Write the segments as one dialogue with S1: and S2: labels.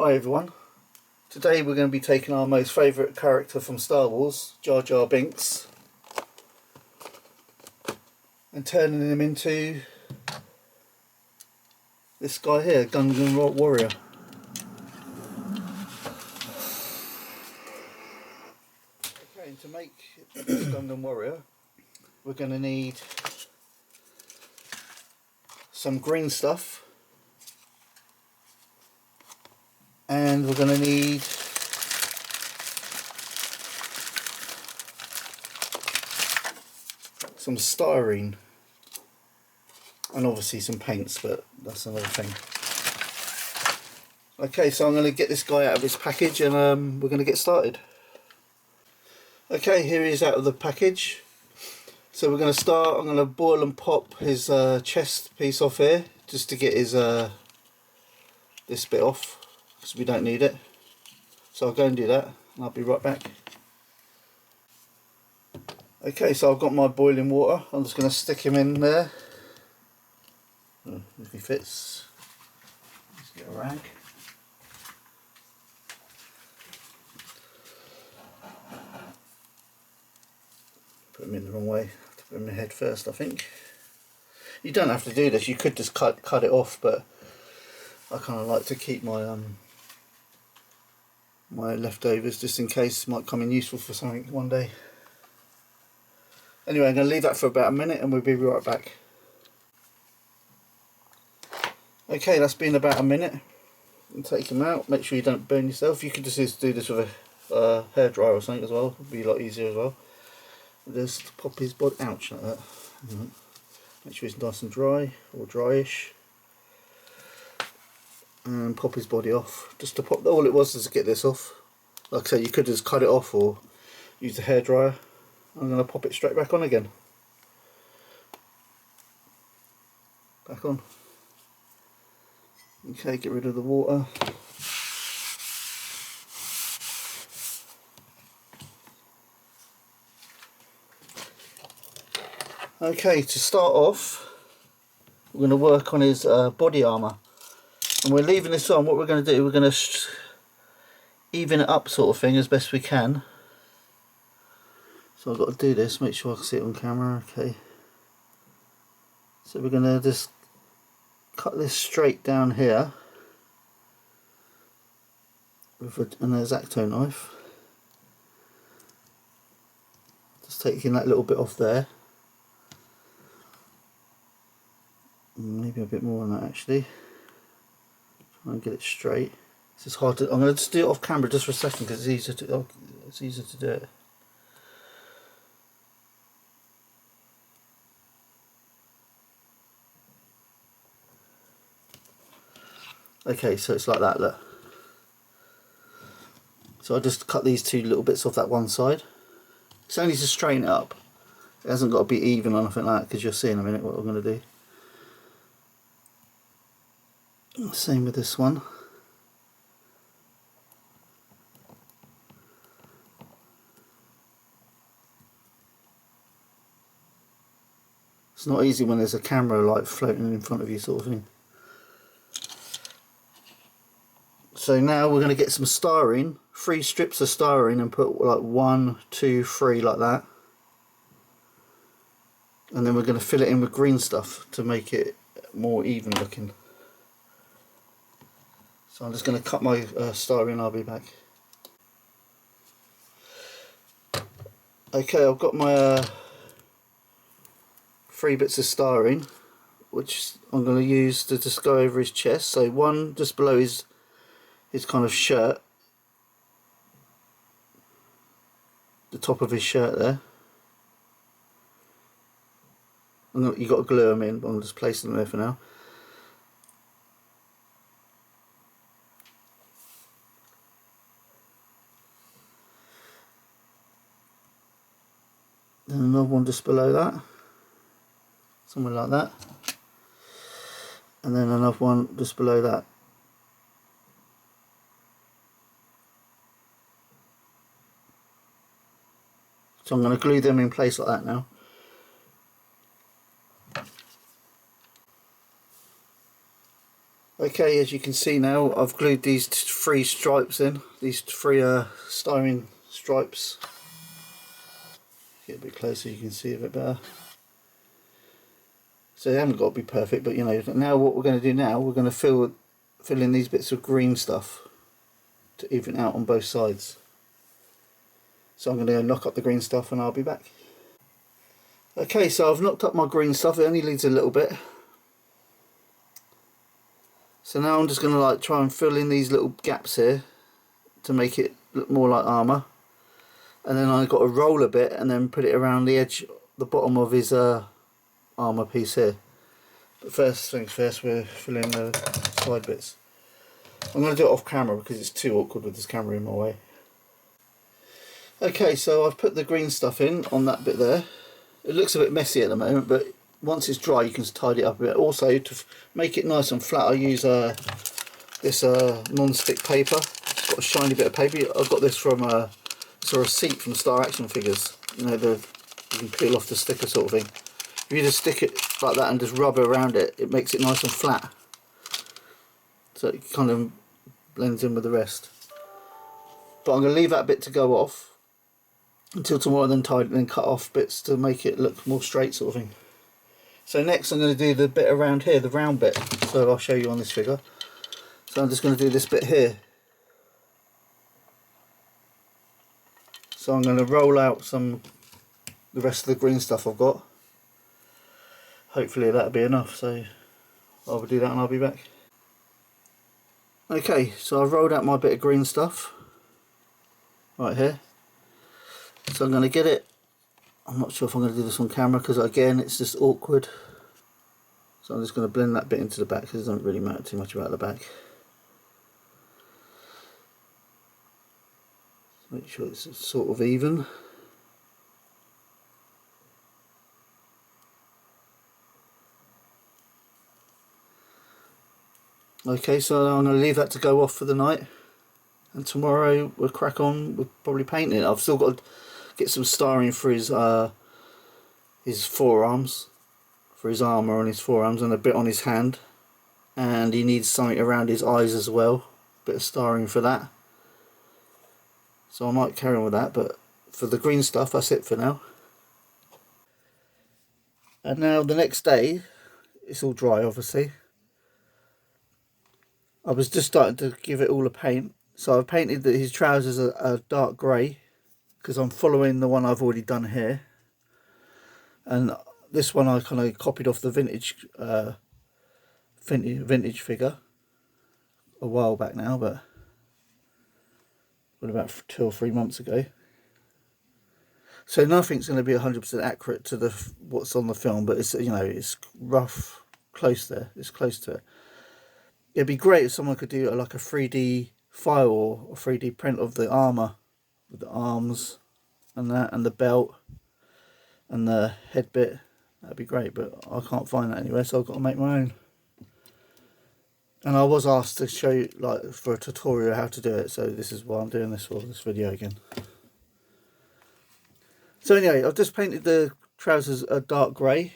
S1: Hi everyone, today we're going to be taking our most favourite character from Star Wars, Jar Jar Binks, and turning him into this guy here, Gungan Warrior. Okay, and to make this Gungan Warrior we're going to need some green stuff, and we're going to need some styrene, and obviously some paints, but that's another thing. Okay, so I'm going to get this guy out of his package and we're going to get started. Okay, here he is out of the package. So we're going to start, I'm going to boil and pop his chest piece off here, just to get his this bit off, because we don't need it. So I'll go and do that, and I'll be right back. Okay, so I've got my boiling water. I'm just going to stick him in there. If he fits, let's get a rag. Put him in the wrong way. Put him in the head first, I think. You don't have to do this. You could just cut it off, but I kind of like to keep my my leftovers just in case it might come in useful for something one day. Anyway, I'm going to leave that for about a minute and we'll be right back. Okay, that's been about a minute. And take him out. Make sure you don't burn yourself. You could just do this with a hairdryer or something as well. It'd be a lot easier as well. Just pop his body, ouch, like that. Make sure it's nice and dry, or dryish. And pop his body off. Just to pop, all it was to get this off. Like I say, you could just cut it off or use a hairdryer. I'm going to pop it straight back on again. Back on. Okay, get rid of the water. Okay, to start off, we're going to work on his body armour. And we're leaving this on. What we're going to do, we're going to even it up sort of thing as best we can. So I've got to do this, make sure I can see it on camera. Okay. So we're going to just cut this straight down here with an X-Acto knife. Just taking that little bit off there. Maybe a bit more than that actually. Try and get it straight. It's just hard to. I'm going to just do it off camera just for a second because it's easier to do it. Okay, so it's like that, look. So I just cut these two little bits off that one side. It's only to straighten it up. It hasn't got to be even or anything like that, because you'll see in a minute what I'm going to do. Same with this one. It's not easy when there's a camera like floating in front of you sort of thing. So now we're going to get some styrene, 3 strips of styrene, and put like 1, 2, 3 like that. And then we're going to fill it in with green stuff to make it more even looking. So I'm just going to cut my styrene, I'll be back. Okay, I've got my 3 bits of styrene, which I'm going to use to just go over his chest. So one just below his kind of shirt, the top of his shirt there. You've got to glue them in, but I'm just placing them there for now. Then another one just below that, somewhere like that, and then another one just below that. So I'm going to glue them in place like that now. Okay, Okay, as you can see now, I've glued these 3 stripes in, these 3 styrene stripes. Get a bit closer, you can see a bit better. So they haven't got to be perfect, but you know, now what we're going to do now, we're going to fill in these bits of green stuff to even out on both sides. So I'm going to go knock up the green stuff and I'll be back. Okay, so I've knocked up my green stuff, it only needs a little bit. So now I'm just going to like try and fill in these little gaps here to make it look more like armour. And then I've got to roll a bit and then put it around the edge, the bottom of his armour piece here. But first things first, we're filling the side bits. I'm going to do it off camera because it's too awkward with this camera in my way. Okay, so I've put the green stuff in on that bit there. It looks a bit messy at the moment, but once it's dry you can tidy it up a bit. Also, to make it nice and flat, I use this non-stick paper. It's got a shiny bit of paper. I got this from it's a receipt from Star Action Figures. You know, you can peel off the sticker sort of thing. If you just stick it like that and just rub it around it, it makes it nice and flat. So it kind of blends in with the rest. But I'm going to leave that bit to go off until tomorrow, then tidy it and then cut off bits to make it look more straight sort of thing. So next I'm going to do the bit around here, the round bit. So I'll show you on this figure. So I'm just going to do this bit here. So I'm going to roll out the rest of the green stuff I've got. Hopefully that'll be enough, so I'll do that and I'll be back. Okay, so I've rolled out my bit of green stuff right here. So I'm going to get it. I'm not sure if I'm going to do this on camera because again it's just awkward. So I'm just going to blend that bit into the back because it doesn't really matter too much about the back. Make sure it's sort of even. Okay, so I'm going to leave that to go off for the night, and tomorrow we'll crack on with probably painting it. I've still got to get some styrene for his forearms, for his armour on his forearms, and a bit on his hand, and he needs something around his eyes as well, a bit of styrene for that. So I might carry on with that, but for the green stuff that's it for now. And now the next day, it's all dry obviously. I was just starting to give it all a paint, so I've painted his trousers a dark grey because I'm following the one I've already done here, and this one I kind of copied off the vintage figure a while back now, but about 2 or 3 months ago. So nothing's going to be 100% accurate to what's on the film, but it's, you know, it's rough, close there. It's close to it. It'd be great if someone could do like a 3D file or a 3D print of the armour with the arms and that, and the belt and the head bit. That'd be great, but I can't find that anywhere, so I've got to make my own. And I was asked to show you, like, for a tutorial how to do it, so this is why I'm doing this for this video again. So anyway, I've just painted the trousers a dark grey,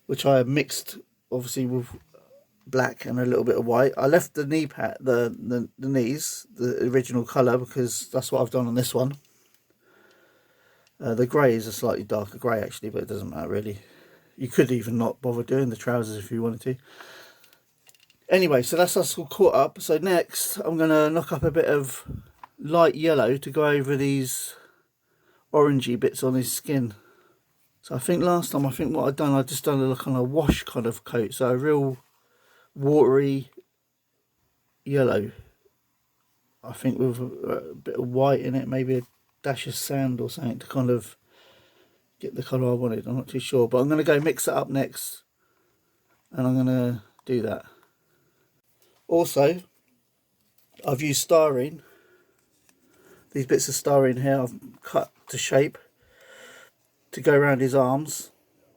S1: which I mixed obviously with black and a little bit of white. I left the knee pad, the knees, the original colour, because that's what I've done on this one. The grey is a slightly darker grey actually, but it doesn't matter really. You could even not bother doing the trousers if you wanted to. Anyway, so that's us all caught up. So next I'm going to knock up a bit of light yellow to go over these orangey bits on his skin. So I think last time, what I'd done, I just done a kind of wash kind of coat, so a real watery yellow, I think, with a bit of white in it, maybe a dash of sand or something to kind of get the colour I wanted. I'm not too sure, but I'm going to go mix it up next and I'm going to do that. Also, I've used styrene. These bits of styrene here I've cut to shape to go around his arms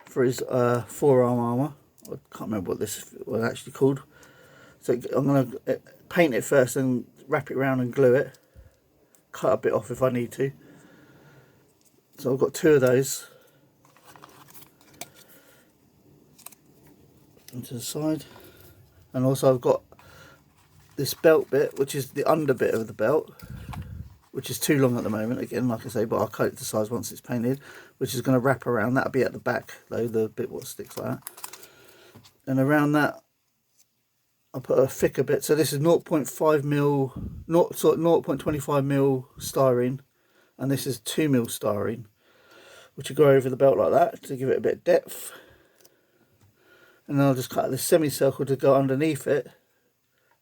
S1: for his forearm armour. I can't remember what this was actually called. So I'm going to paint it first and wrap it around and glue it. Cut a bit off if I need to. So I've got 2 of those. Into the side. And also I've got this belt bit, which is the under bit of the belt, which is too long at the moment, again, like I say, but I'll cut it to size once it's painted, which is going to wrap around. That'll be at the back though, the bit what sticks like that. And around that I'll put a thicker bit. So this is 0.5 mil, 0.25 mil styrene, and this is 2 mil styrene, which will go over the belt like that to give it a bit of depth. And then I'll just cut this semicircle to go underneath it,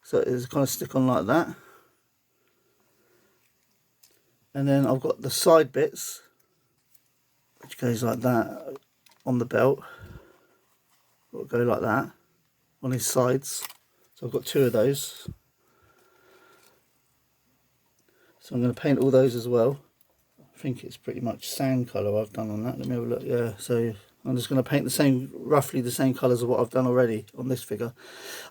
S1: so it's kind of stick on like that. And then I've got the side bits, which goes like that on the belt. It'll go like that on his sides. So I've got 2 of those. So I'm going to paint all those as well. I think it's pretty much sand colour I've done on that. Let me have a look. Yeah, so I'm just going to paint the same, roughly the same colours of what I've done already on this figure.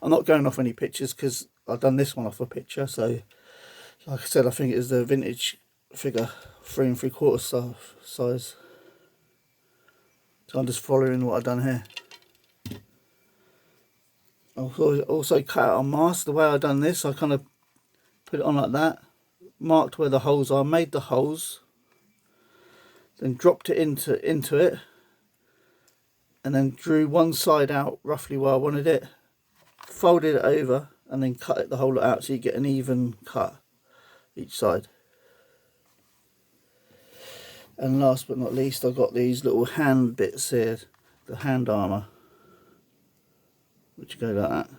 S1: I'm not going off any pictures because I've done this one off a picture. So like I said, I think it is the vintage figure, 3 3/4 size. So I'm just following what I've done here. I've also cut out a mask. The way I've done this, I kind of put it on like that, marked where the holes are, made the holes, then dropped it into it, and then drew one side out roughly where I wanted it, folded it over, and then cut it the whole lot out so you get an even cut each side. And last but not least, I've got these little hand bits here, the hand armour, which go like that.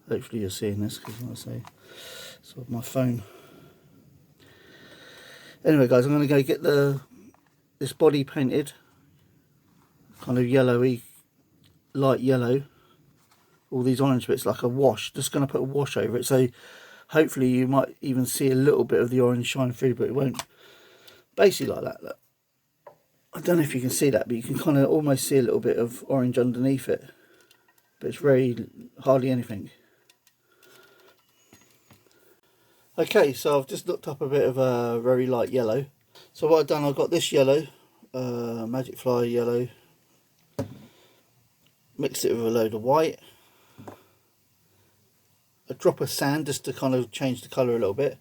S1: Hopefully you're seeing this, because like I say, it's on my phone. Anyway guys, I'm going to go get this body painted, kind of yellowy, light yellow. All these orange bits like a wash, just going to put a wash over it, so hopefully you might even see a little bit of the orange shine through, but it won't. Basically like that, look. I don't know if you can see that, but you can kind of almost see a little bit of orange underneath it, but it's very hardly anything. Okay, so I've just looked up a bit of a very light yellow. So what I've done, I've got this yellow, Magic Fly yellow, mixed it with a load of white, a drop of sand just to kind of change the colour a little bit,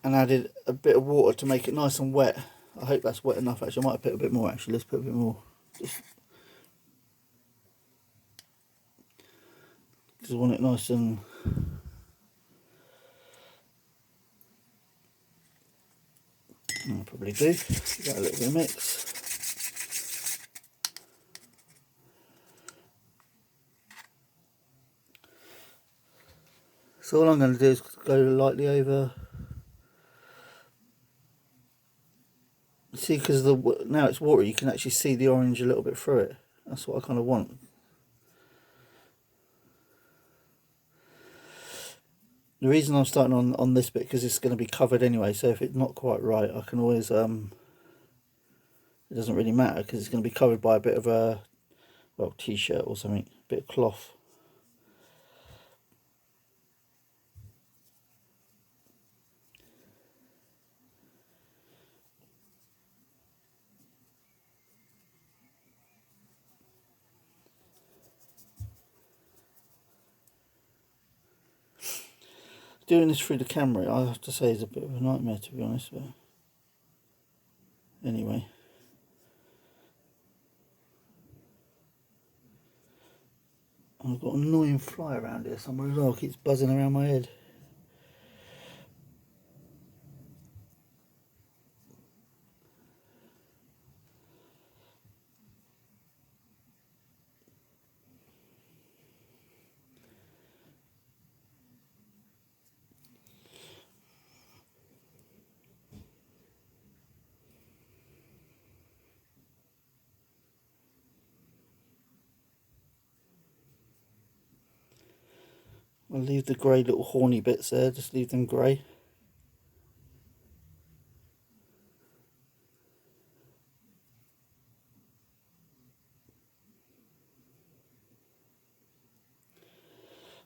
S1: and added a bit of water to make it nice and wet. I hope that's wet enough. Actually, I might have put a bit more. Actually, let's put a bit more. Just want it nice and. I'll probably do. Give that a little bit of mix. So all I'm going to do is go lightly over. See, because now it's water, you can actually see the orange a little bit through it. That's what I kind of want. The reason I'm starting on this bit, because it's going to be covered anyway, so if it's not quite right, I can always, it doesn't really matter, because it's going to be covered by a bit of a, well, t-shirt or something, a bit of cloth. Doing this through the camera, I have to say, is a bit of a nightmare, to be honest. But anyway, I've got an annoying fly around here somewhere as well. It keeps buzzing around my head. I'll leave the grey little horny bits there, just leave them grey.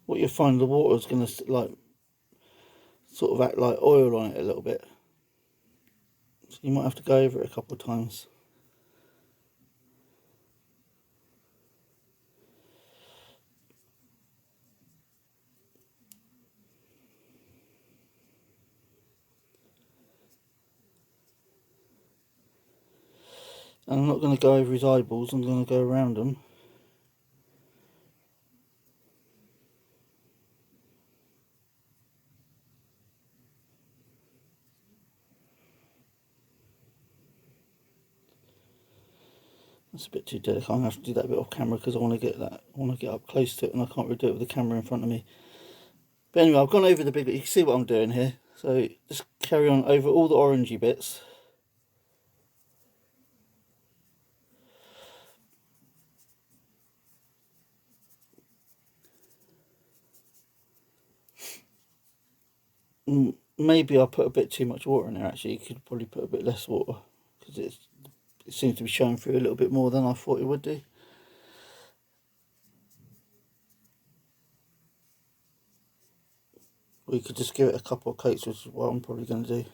S1: What you'll find, the water is going to like sort of act like oil on it a little bit, so you might have to go over it a couple of times. And I'm not going to go over his eyeballs, I'm going to go around them. That's a bit too delicate. I'm going to have to do that a bit off camera because I want to get that. I want to get up close to it, and I can't really do it with the camera in front of me. But anyway, I've gone over the big bit. You can see what I'm doing here. So just carry on over all the orangey bits. Maybe I put a bit too much water in there. Actually, you could probably put a bit less water because it seems to be showing through a little bit more than I thought it would do. Or you could just give it a couple of coats, which is what I'm probably going to do.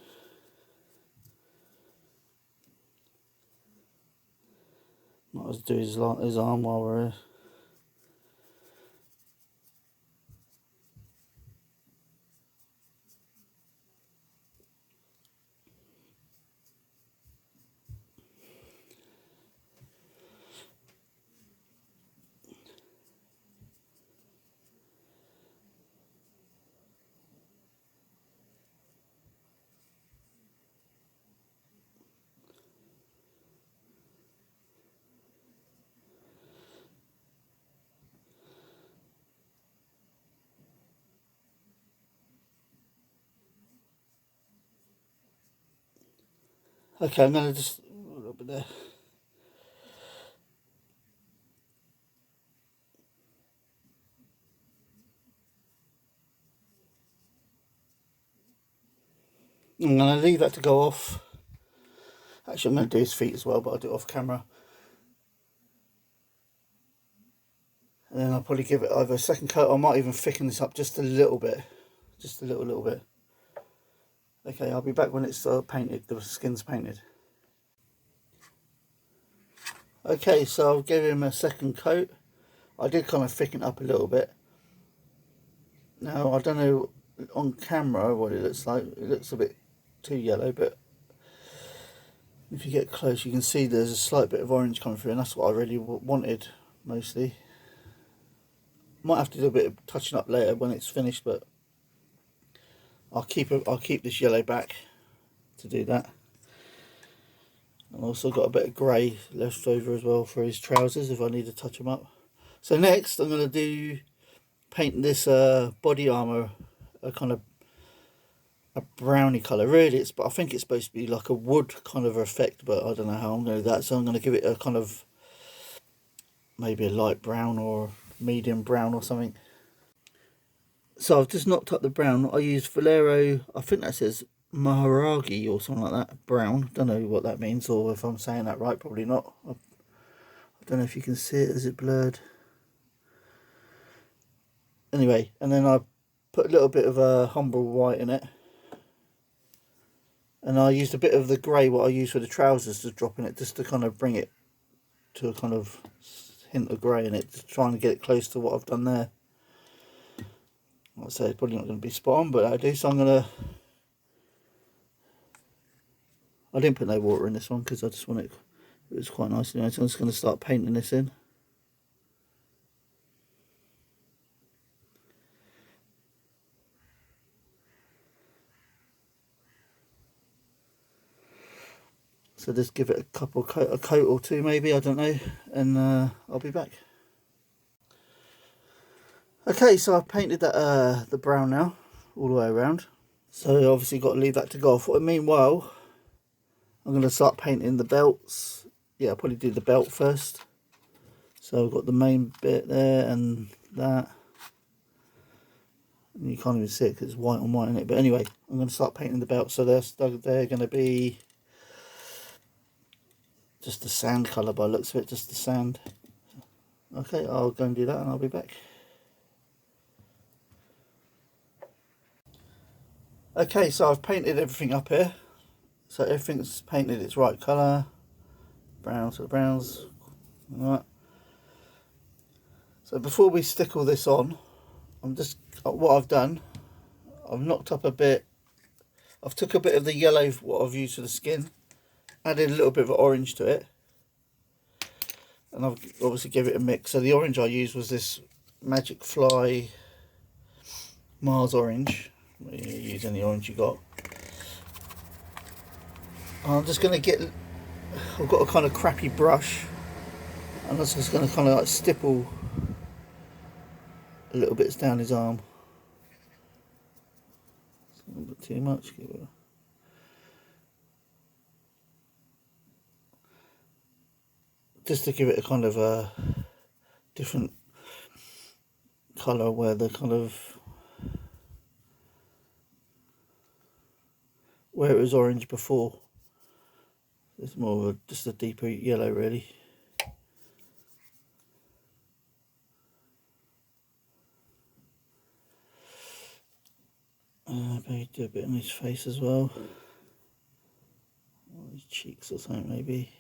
S1: Might as well do his arm while we're here. Okay, I'm going to just a little bit there. I'm going to leave that to go off. Actually, I'm going to do his feet as well, but I'll do it off camera. And then I'll probably give it either a second coat. I might even thicken this up just a little bit. Just a little bit. Okay, I'll be back when it's painted, the skin's painted. Okay, so I'll give him a second coat. I did kind of thicken it up a little bit. Now, I don't know on camera what it looks like. It looks a bit too yellow, but if you get close you can see there's a slight bit of orange coming through, and that's what I really wanted mostly. Might have to do a bit of touching up later when it's finished, but I'll keep this yellow back to do that. I've also got a bit of grey left over as well for his trousers if I need to touch them up. So next I'm going to paint this body armour a kind of a browny colour. Really, but I think it's supposed to be like a wood kind of effect, but I don't know how I'm going to do that. So I'm going to give it a kind of maybe a light brown or medium brown or something. So I've just knocked up the brown. I used Valero, I think that says Maharagi or something like that, brown. Don't know what that means, or if I'm saying that right, probably not. I don't know if you can see it, is it blurred? Anyway, and then I put a little bit of Humble White in it. And I used a bit of the grey, what I used for the trousers, to drop in it, just to kind of bring it to a kind of hint of grey in it, to try and get it close to what I've done there. Like I say, it's probably not going to be spot on, but I do, so I'm going to... I didn't put no water in this one because I just want it... It was quite nice, you know, so I'm just going to start painting this in. So just give it a coat or two maybe, I don't know, and I'll be back. Okay, so I've painted that the brown now, all the way around. So obviously got to leave that to go off. Meanwhile, I'm going to start painting the belts. Yeah, I'll probably do the belt first. So I've got the main bit there and that. And you can't even see it because it's white on white in it. But anyway, I'm going to start painting the belt. So they're going to be just the sand colour by the looks of it, just the sand. Okay, I'll go and do that and I'll be back. Okay, so I've painted everything up here. So everything's painted its right colour. Brown to the browns. Alright. So before we stick all this on, what I've done, I've knocked up a bit. I've took a bit of the yellow, what I've used for the skin, added a little bit of orange to it. and I've obviously give it a mix. So the orange I used was this Magic Fly Mars orange. You use any orange you got. I'm just going to get, I've got a kind of crappy brush, and I'm just going to kind of like stipple a little bits down his arm. It's a little bit too much. Just to give it a kind of a different colour where the kind of, where it was orange before. It's more of just a deeper yellow really. Maybe do a bit on his face as well. Or his cheeks or something maybe.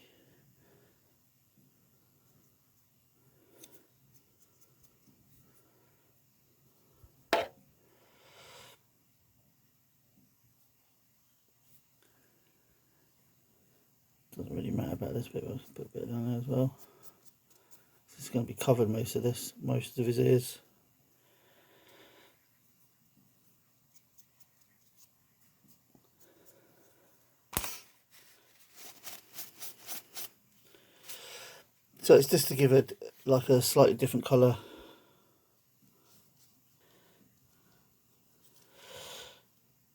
S1: Doesn't really matter about this bit, I'll put a bit down there as well. It's going to be covered most of his ears. So it's just to give it like a slightly different colour.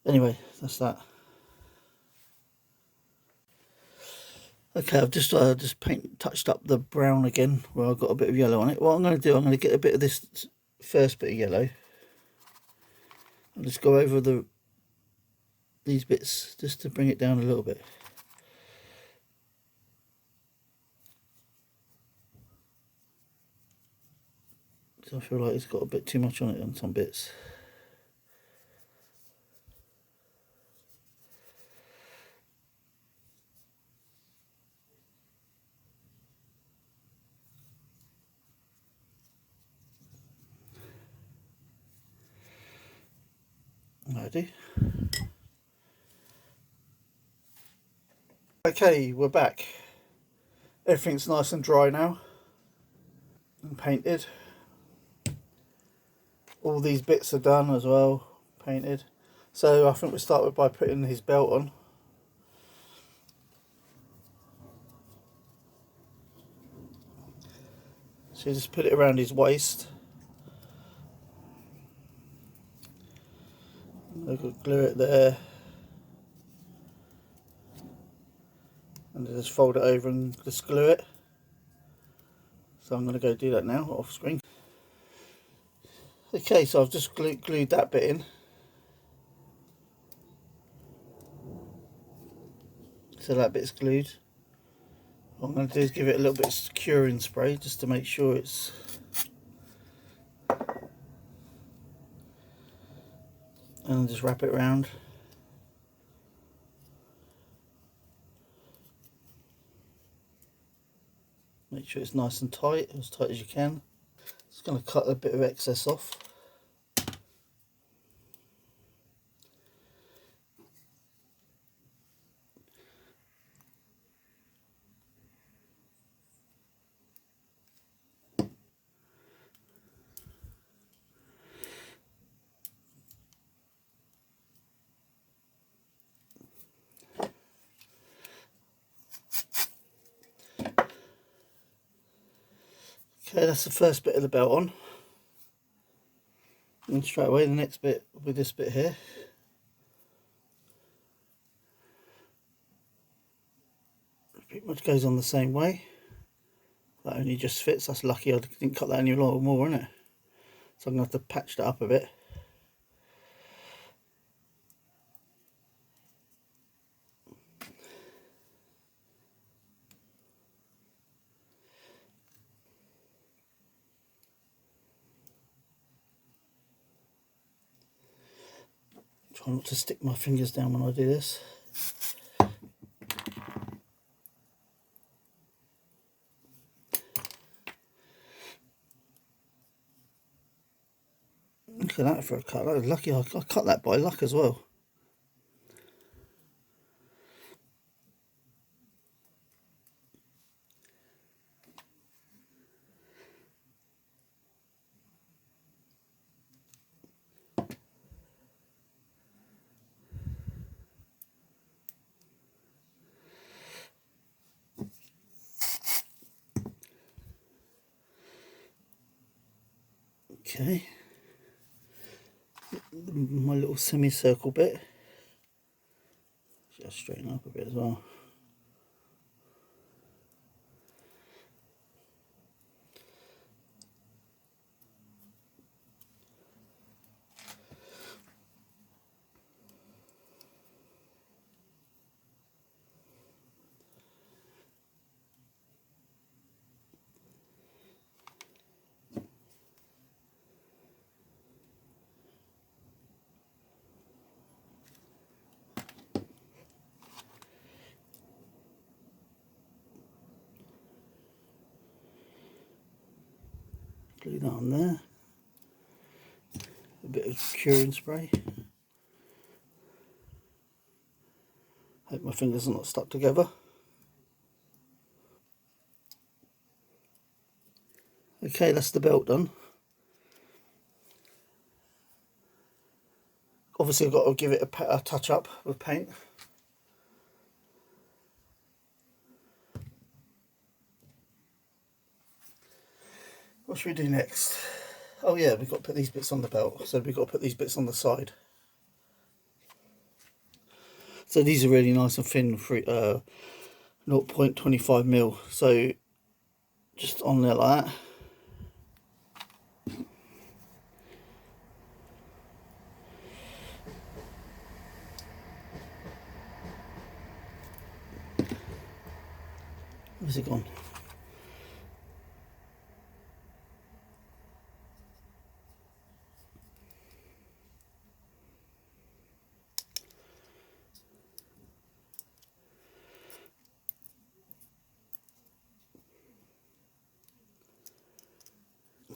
S1: Anyway, that's that. Okay, I've just touched up the brown again where I've got a bit of yellow on it. What I'm going to do, I'm going to get a bit of this first bit of yellow and just go over these bits just to bring it down a little bit. So I feel like it's got a bit too much on it on some bits. Ready? Okay, we're back. Everything's nice and dry now and painted. All these bits are done as well, painted. So I think we'll start by putting his belt on. So just put it around his waist. I could glue it there. And just fold it over and just glue it. So I'm going to go do that now off screen. Okay, so I've just glued that bit in. So that bit's glued. What I'm going to do is give it a little bit of curing spray just to make sure it's and just wrap it around. Make sure it's nice and tight as you can. Just going to cut a bit of excess off. Okay, that's the first bit of the belt on. And straight away the next bit with this bit here. Pretty much goes on the same way. That only just fits. That's lucky I didn't cut that any more, isn't it? So I'm going to have to patch that up a bit. Try not to stick my fingers down when I do this. Look at that for a cut. That was lucky I cut that by luck as well. Okay, my little semicircle bit, just straighten up a bit as well. Glue that on there. A bit of curing spray. Hope my fingers are not stuck together. Okay, that's the belt done. Obviously I've got to give it a touch up with paint. What should we do next? Oh yeah, we've got to put these bits on the belt, so we've got to put these bits on the side. So these are really nice and thin, 0.25mm, so just on there like that. Where's it gone?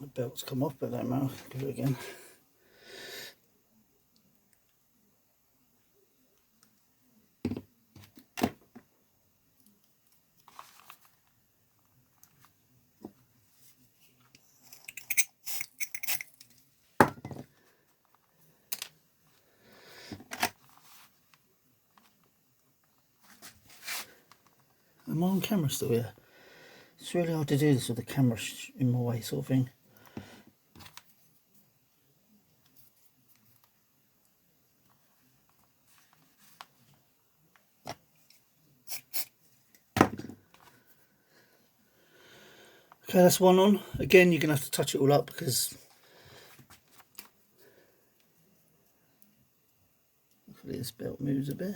S1: The belt's come off, but don't matter. Do it again. Am I on camera still? Yeah. It's really hard to do this with the camera in my way, sort of thing. Okay, that's one on. Again, you're going to have to touch it all up because hopefully this belt moves a bit.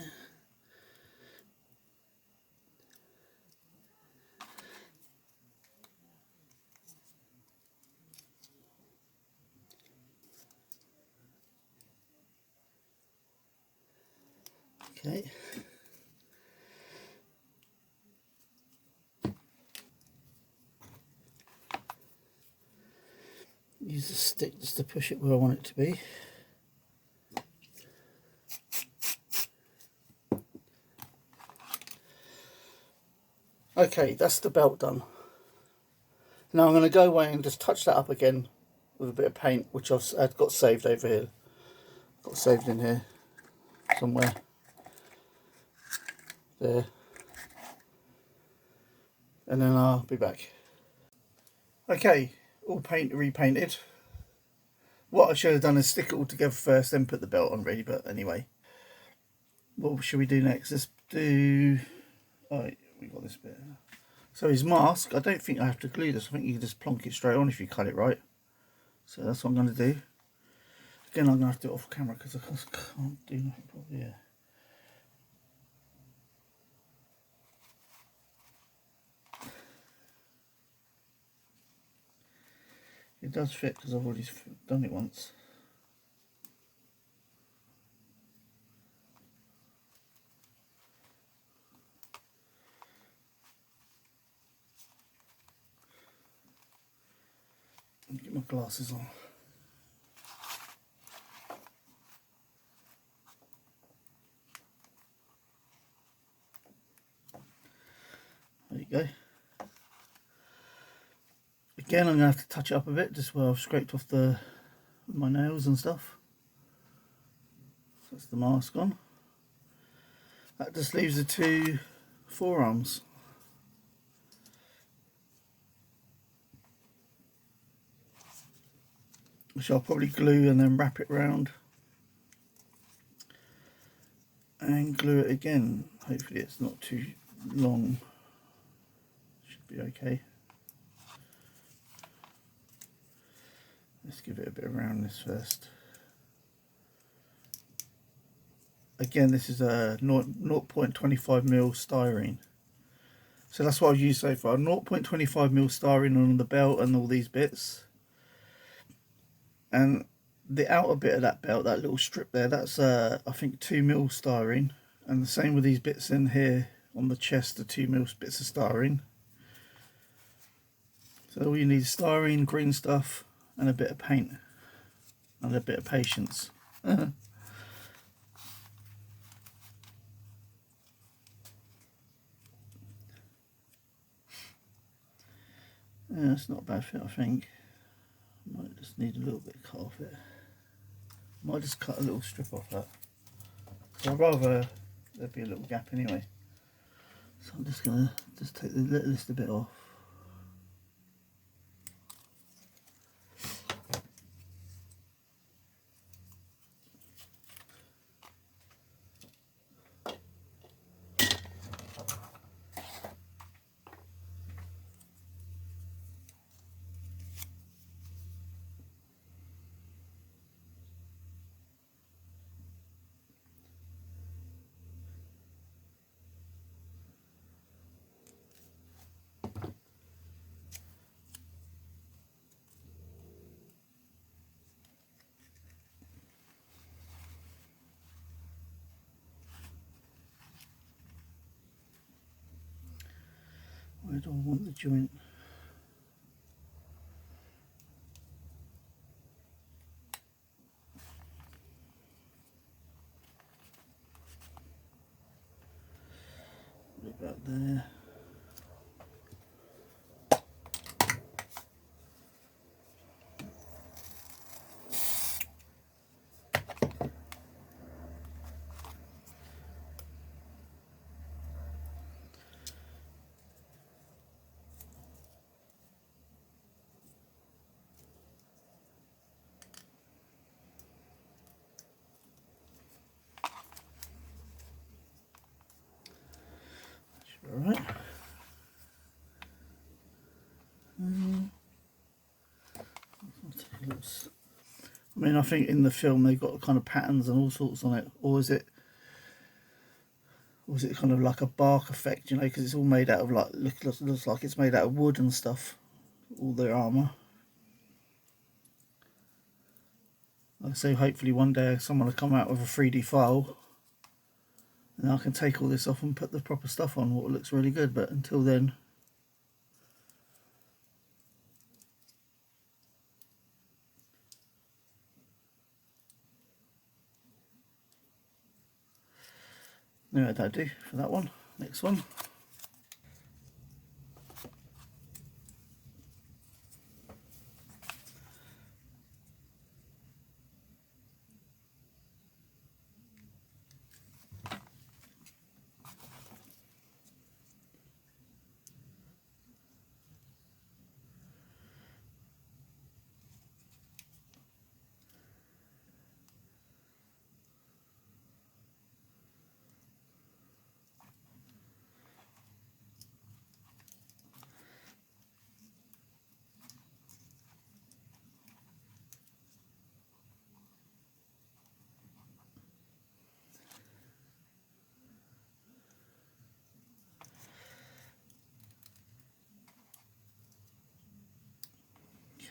S1: Okay. Use the stick just to push it where I want it to be. Okay, that's the belt done. Now I'm going to go away and just touch that up again with a bit of paint, which I've got saved over here. Got saved in here somewhere. There. And then I'll be back. Okay, all repainted. What I should have done is stick it all together first, then put the belt on really, but anyway. What should we do next? Let's do... Oh, we got this bit. So his mask, I don't think I have to glue this. I think you can just plonk it straight on if you cut it right. So that's what I'm going to do. Again, I'm going to have to do it off camera because I can't do nothing properly. Yeah. It does fit because I've already done it once. Get my glasses on. There you go. Again, I'm going to have to touch it up a bit, just where I've scraped off my nails and stuff. So that's the mask on. That just leaves the two forearms. which I'll probably glue and then wrap it round and glue it again. Hopefully it's not too long, should be okay. Let's give it a bit of roundness first. Again, this is a 0.25mm styrene. So that's what I've used so far. 0.25mm styrene on the belt and all these bits. And the outer bit of that belt, that little strip there, that's I think 2mm styrene. And the same with these bits in here on the chest, the 2mm bits of styrene. So all you need is styrene, green stuff, and a bit of paint. And a bit of patience. Yeah, it's not a bad fit, I think. Might just need a little bit cut off it. Might just cut a little strip off that. So I'd rather there be a little gap anyway. So I'm just gonna take the littlest a bit off. Where do I want the joint? About there. Alright. I mean, I think in the film they've got kind of patterns and all sorts on it, or is it kind of like a bark effect, you know, because it's all made out of like, looks like it's made out of wood and stuff, all their armour. Like I say, hopefully one day someone will come out with a 3D file and I can take all this off and put the proper stuff on, what looks really good, but until then. Anyway, that'll do for that one. Next one.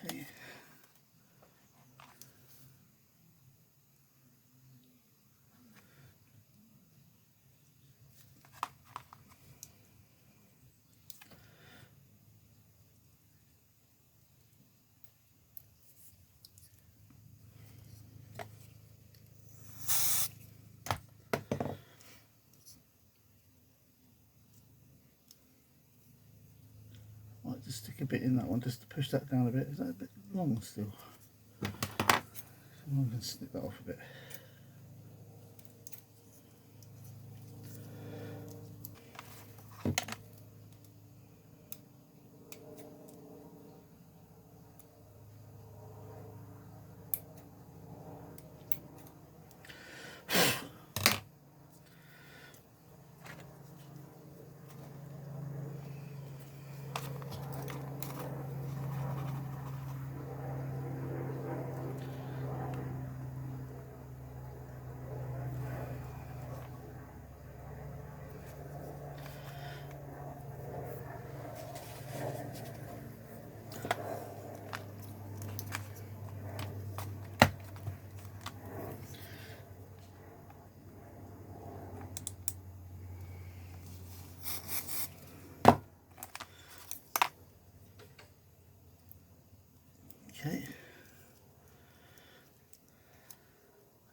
S1: Okay. Might just stick a bit in that one just to push that down a bit. Is that a bit long still? So I'm going to snip that off a bit.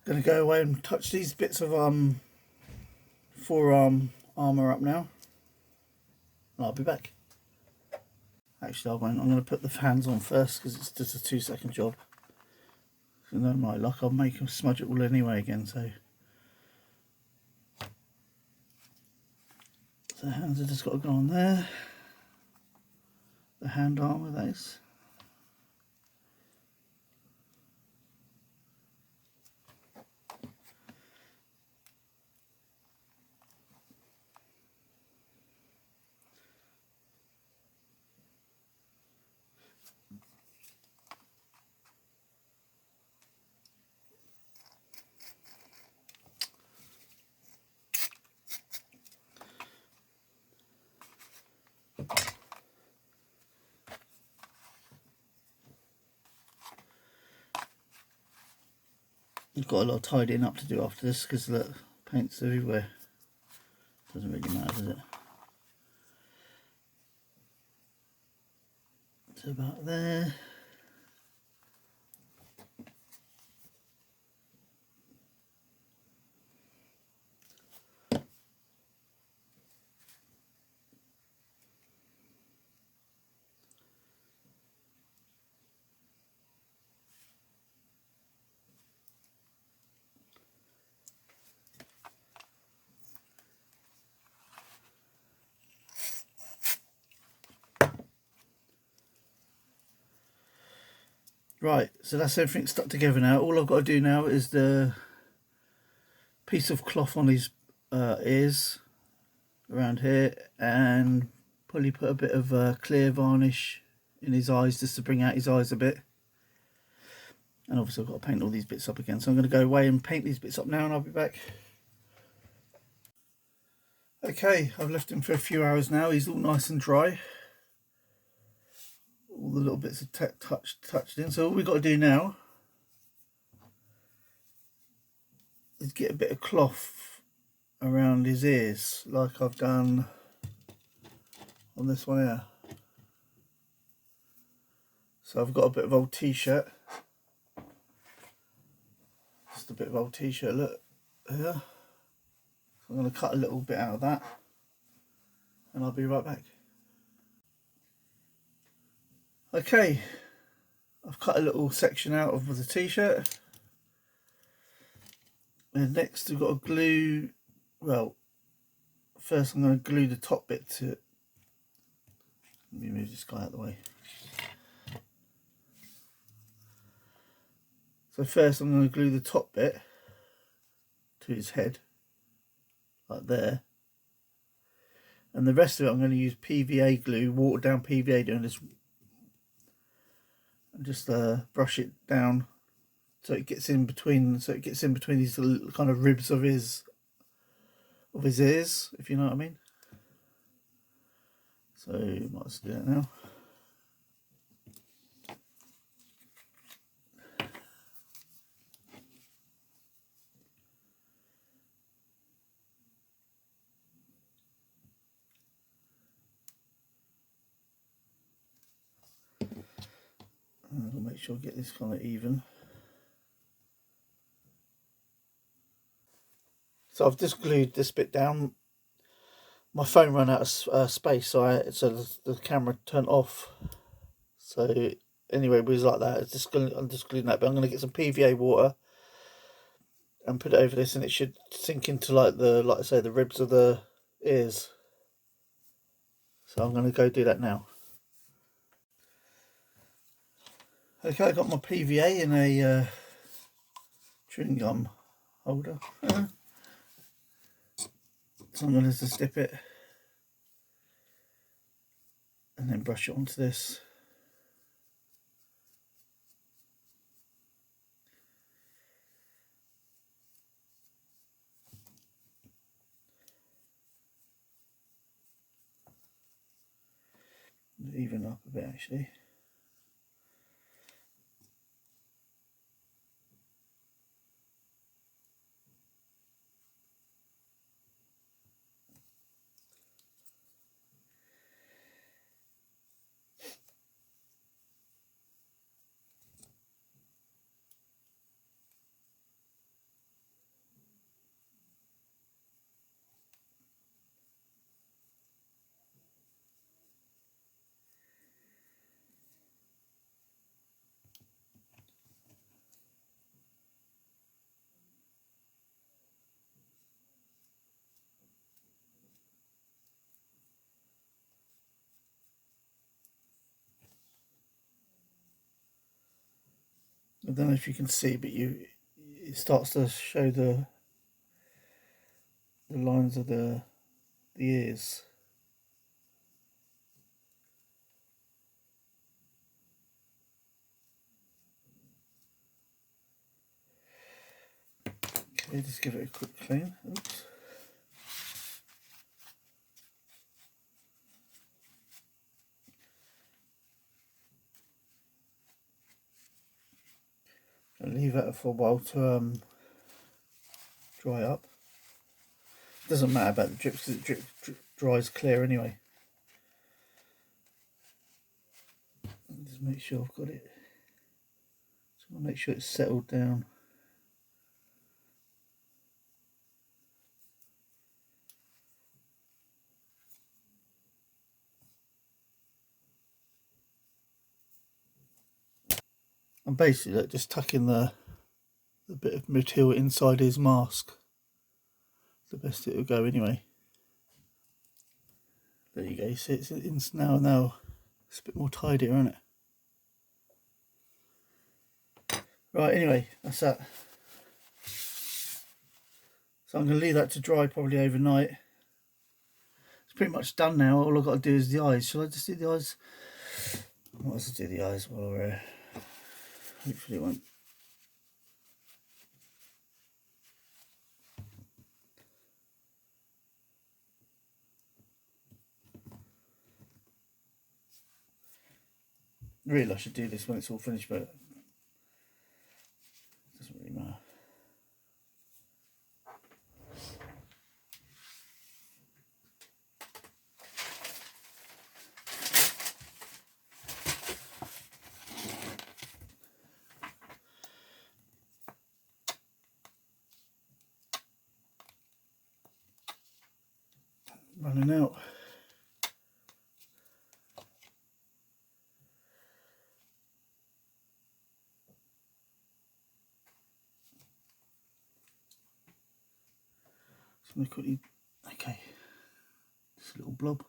S1: Gonna go away and touch these bits of forearm armour up now. I'll be back. Actually I won't, I'm going to put the hands on first because it's just a 2-second job. So no my luck, I'll make them smudge it all anyway again, so the hands have just got to go on there. The hand armour, that is. I've got a lot of tidying up to do after this because the paint's everywhere. Doesn't really matter, does it? It's about there. Right, so that's everything stuck together now. All I've got to do now is the piece of cloth on his ears around here, and probably put a bit of clear varnish in his eyes just to bring out his eyes a bit. And obviously I've got to paint all these bits up again, so I'm going to go away and paint these bits up now and I'll be back. Okay, I've left him for a few hours now. He's all nice and dry. All the little bits are touched in. So all we've got to do now is get a bit of cloth around his ears, like I've done on this one here. So I've got a bit of old t-shirt. Just a bit of old t-shirt, look here. So I'm going to cut a little bit out of that and I'll be right back. Okay, I've cut a little section out of the t-shirt. And next we've got to glue, well, first I'm going to glue the top bit to it. Let me move this guy out of the way. So first I'm going to glue the top bit to his head, like there. And the rest of it I'm going to use PVA glue, watered down PVA, doing this, and just brush it down so it gets in between. These little kind of ribs of his ears, if you know what I mean. So you might as well do that now. I'll make sure I get this kind of even. So I've just glued this bit down. My phone ran out of space, so the camera turned off. So anyway, it was like that. I'm just gluing that, but I'm going to get some PVA water and put it over this, and it should sink into like I say, the ribs of the ears. So I'm going to go do that now. Okay, I got my PVA in a chewing gum holder. So I'm going to just dip it and then brush it onto this. Even up a bit actually. I don't know if you can see, but it starts to show the lines of the ears. Okay, just give it a quick clean. Oops. And leave that for a while to dry up. Doesn't matter about the drips because it dries clear anyway. Just make sure I've got it. Just want to make sure it's settled down. And basically, like, just tucking the bit of material inside his mask. The best it will go anyway. There you go. You see, it's in now. It's a bit more tidier, isn't it? Right. Anyway, that's that. So I'm going to leave that to dry probably overnight. It's pretty much done now. All I've got to do is the eyes. Shall I just do the eyes? I might as well do the eyes while we're here. Hopefully it won't. Really, I should do this when it's all finished, but it doesn't really matter. Running out. So let me quickly. Okay, just a little blob.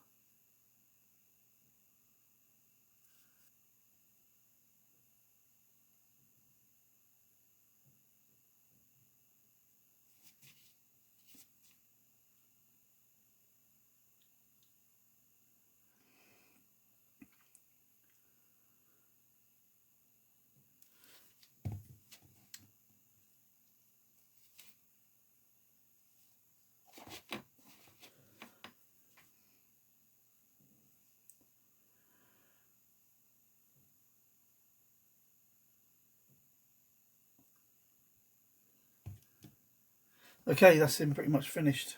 S1: Okay, that's him pretty much finished.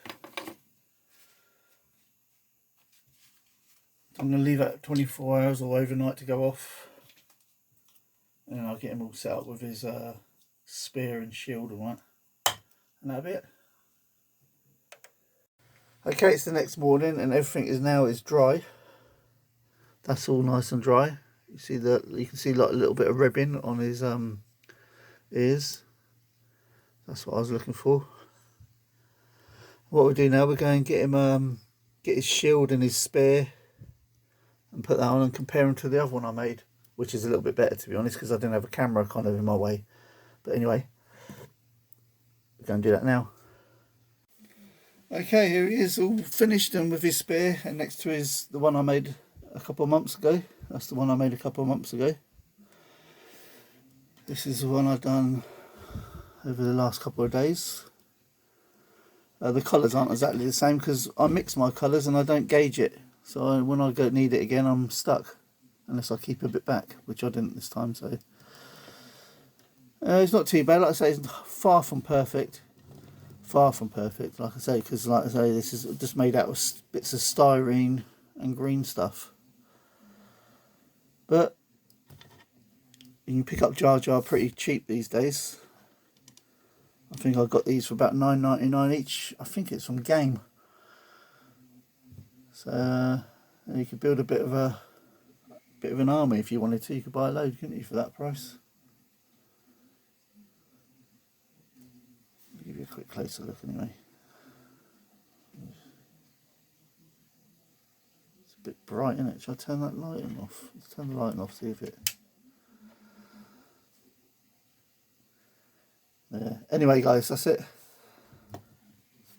S1: I'm going to leave it 24 hours or overnight to go off. And then I'll get him all set up with his spear and shield and that. And that'll be it. Okay, it's the next morning and everything is dry. That's all nice and dry. You can see like a little bit of ribbon on his ears. That's what I was looking for. What we do now, we're going to get him get his shield and his spear and put that on and compare him to the other one I made, which is a little bit better to be honest because I didn't have a camera kind of in my way. But anyway, we're going to do that now. Okay, here he is all finished and with his spear, and next to is the one I made a couple of months ago. That's the one I made a couple of months ago. This is the one I've done over the last couple of days. The colours aren't exactly the same because I mix my colours and I don't gauge it. So when I go need it again, I'm stuck. Unless I keep a bit back, which I didn't this time. So it's not too bad. Like I say, it's far from perfect. Far from perfect, like I say, because like I say, this is just made out of bits of styrene and green stuff. But you can pick up Jar Jar pretty cheap these days. I think I got these for about $9.99 each. I think it's from Game. So you could build a bit of an army if you wanted to. You could buy a load, couldn't you, for that price? I'll give you a quick closer look anyway. It's a bit bright, isn't it? Shall I turn that lighting off? Let's turn the lighting off, see if it... Anyway guys, that's it.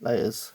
S1: Laters.